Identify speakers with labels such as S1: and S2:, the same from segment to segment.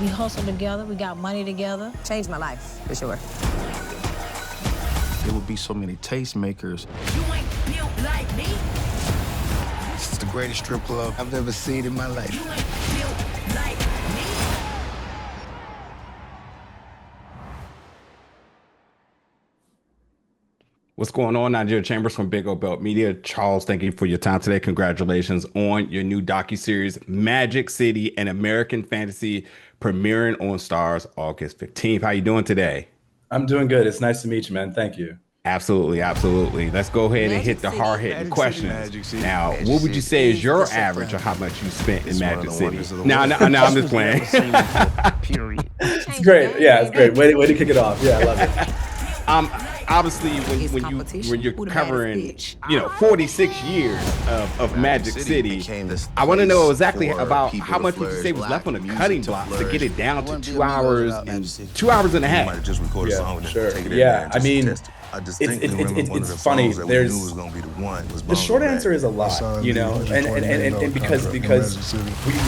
S1: We hustled together, we got money together.
S2: Changed my life, for sure.
S3: There would be so many tastemakers.
S4: You ain't built like me.
S3: This is the greatest strip club I've ever seen in my life.
S4: You ain't built like me.
S5: What's going on? Nigeria Chambers from Big O Belt Media. Charles, thank you for your time today. Congratulations on your new docuseries, Magic City, an American Fantasy, premiering on STARZ August 15th. How you doing today?
S6: I'm doing good. It's nice to meet you, man. Thank you.
S5: Absolutely, absolutely. Let's go ahead and hit the hard-hitting questions. Now, what would you say is your average of how much you spent in Magic City? No, I'm just playing.
S6: It's great. Yeah, it's great. Way to kick it off. Yeah, I love it.
S5: Obviously, when you're covering, 46 years of Magic City, I want to know exactly about how much would you say was left on the cutting block to get it down to 2 hours and 2 hours and a half.
S6: Yeah, sure. Yeah, I mean, it's funny. There's the short answer is a lot, and because we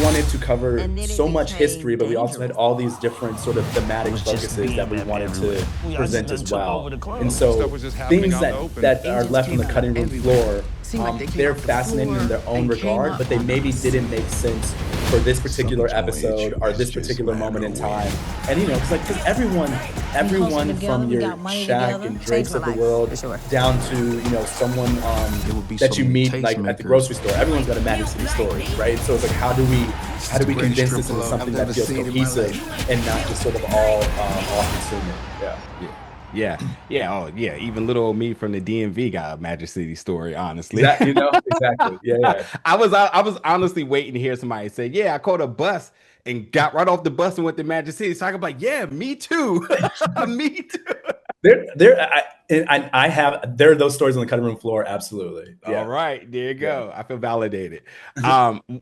S6: wanted to cover so much history, but we also had all these different sort of thematic focuses that we wanted to present as well. And so things that are left on the cutting room floor, they're fascinating in their own regard, but they maybe didn't make sense for this particular episode or this particular moment in time. And because everyone from your Shaq and Drakes of the world down to someone that you meet like at the grocery store, everyone's got a Magic City story, right? So it's like how do we condense this into something that feels cohesive and not just sort of all consuming?
S5: Yeah. Oh, yeah. Even little old me from the DMV got a Magic City story, honestly.
S6: Exactly. Yeah.
S5: I was honestly waiting to hear somebody say, "Yeah, I caught a bus and got right off the bus and went to Magic City." So I could be like, "Yeah, me too, me too."
S6: There are those stories on the cutting room floor. Absolutely.
S5: Yeah. All right, there you go. I feel validated.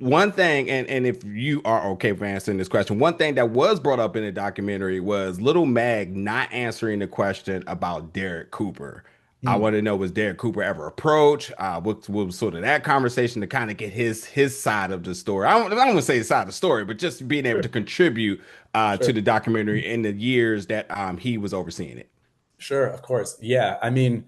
S5: One thing, and if you are okay for answering this question, one thing that was brought up in the documentary was Little Mag not answering the question about Derek Cooper. I want to know, was Derek Cooper ever approached? What was sort of that conversation to kind of get his side of the story? I don't want to say his side of the story, but just being able to contribute to the documentary in the years that he was overseeing it.
S6: Sure, of course. Yeah. I mean,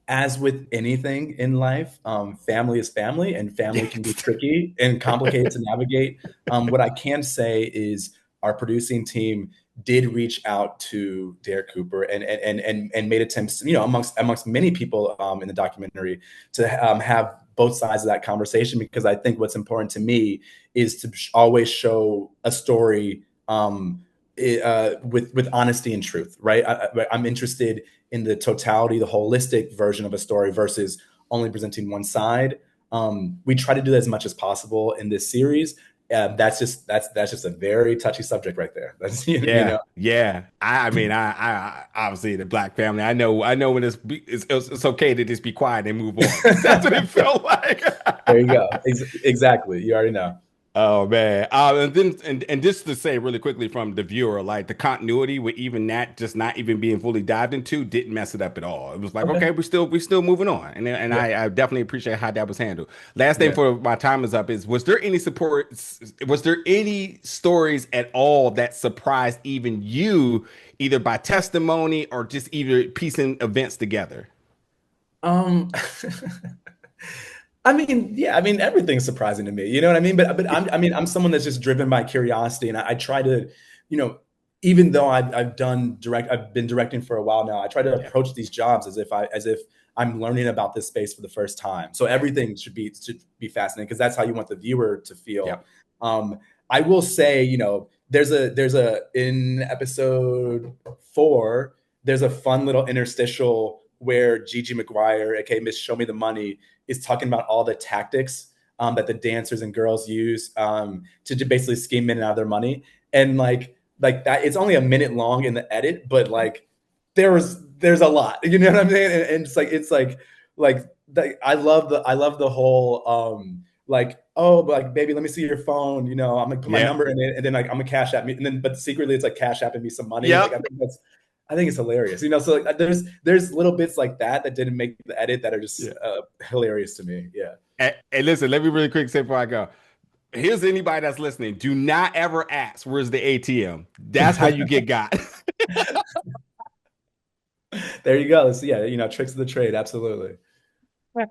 S6: as with anything in life, family is family, and family can be tricky and complicated to navigate. What I can say is our producing team did reach out to Derek Cooper and made attempts, amongst many people in the documentary to have both sides of that conversation, because I think what's important to me is to always show a story with honesty and truth, right? I'm interested in the totality, the holistic version of a story versus only presenting one side. We try to do that as much as possible in this series. That's just a very touchy subject right there. That's
S5: yeah. I mean, I obviously the Black family. I know when it's okay to just be quiet and move on. That's what it felt like.
S6: There you go. Exactly. You already know.
S5: Oh man, and just to say really quickly from the viewer, like the continuity with even that just not even being fully dived into didn't mess it up at all. It was like, okay, we're still moving on, and I definitely appreciate how that was handled. Last thing for my time is up is, was there any stories at all that surprised even you, either by testimony or just either piecing events together?
S6: I mean, everything's surprising to me. You know what I mean? But I'm someone that's just driven by curiosity, and I try to, even though I've been directing for a while now, I try to approach these jobs as if I'm learning about this space for the first time. So everything should be fascinating, because that's how you want the viewer to feel. Yeah. I will say, there's a in episode 4, there's a fun little interstitial where Gigi McGuire, aka Miss Show Me the Money, is talking about all the tactics that the dancers and girls use to basically scheme in and out of their money. And like that, it's only a minute long in the edit, but like there's a lot, you know what I'm saying? And it's like I love the whole baby, let me see your phone. I'm gonna put my number in it, and then like I'm gonna cash app me, and then but secretly it's like cash apping me some money. Like, I think it's hilarious, So like, there's little bits like that didn't make the edit that are just hilarious to me. Yeah.
S5: And listen, let me really quick say before I go, Here's anybody that's listening. Do not ever ask, where's the ATM? That's how you get got.
S6: There you go. Yeah, you know, tricks of the trade. Absolutely.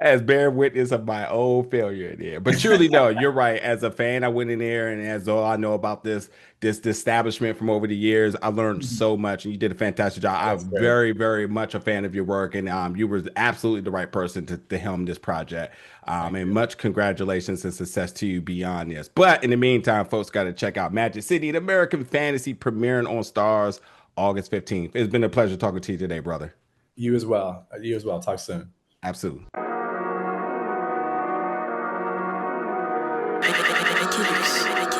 S5: As bear witness of my own failure there. But truly, no, you're right. As a fan, I went in there, and as all I know about this establishment from over the years, I learned
S6: Mhm.
S5: so much, and you did a fantastic job.
S6: That's
S5: I'm
S6: great.
S5: very, very much a fan of your work, and you were absolutely the right person to helm this project.
S6: Thank
S5: And
S6: you.
S5: much congratulations and success to you beyond this. But in the meantime, folks got to check out Magic City, the American Fantasy, premiering on Stars August 15th. It's been a pleasure talking to you today, brother.
S6: You as well. You as well. Talk soon.
S5: Absolutely.
S2: I